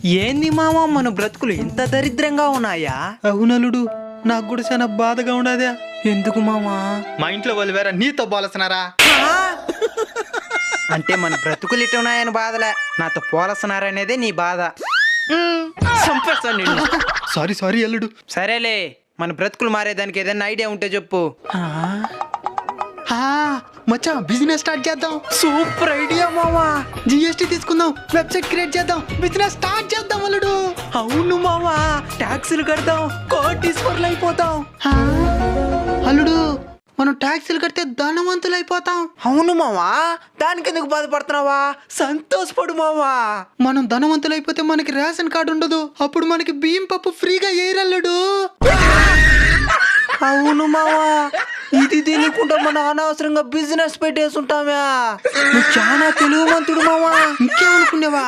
ఏంది మామ మన బ్రతుకులు ఇంత దరిద్రంగా ఉన్నాయా? అవునలుడు, నాకు కూడా చాలా బాధగా ఉండదే. ఎందుకు మామా? మా ఇంట్లో వాళ్ళు వేరే నీతో పోలస్తున్నారా? అంటే మన బ్రతుకులు ఇటు ఉన్నాయని బాధలే, నాతో పోలస్తున్నారనేదే నీ బాధ. చంపేస్తాను నిన్ను. సారీ అల్లుడు. సరేలే, మన బ్రతుకులు మారేదానికి ఏదైనా ఐడియా ఉంటే చెప్పు. మచ్చా, బిజినెస్ స్టార్ట్ చేద్దాం. సూపర్ ఐడియా మామా. జిఎస్టీ తీసుకుందాం, వెబ్సైట్ క్రియేట్ చేద్దాం, బిజినెస్ స్టార్ట్ చేద్దాం అల్లుడు. అవును మామా, ట్యాక్సులు కడతాం, కోటీశ్వర్లు అయిపోతాం. అల్లుడు, మనం ట్యాక్సీలు కడితే ధనవంతులు అయిపోతాం. అవును మామా, దానికి ఎందుకు బాధపడుతున్నావా? సంతోషపడు మామా. మనం ధనవంతులు అయిపోతే మనకి రేషన్ కార్డు ఉండదు, అప్పుడు మనకి బియ్యం పప్పు ఫ్రీగా ఏరల్లుడు. అవును మావా, ఇది తెలియకుండా మనం అనవసరంగా బిజినెస్ పెట్టేసుంటామా. నువ్వు చాలా తెలివిమంతుడు మావా. ఇంకేమనుకునేవా?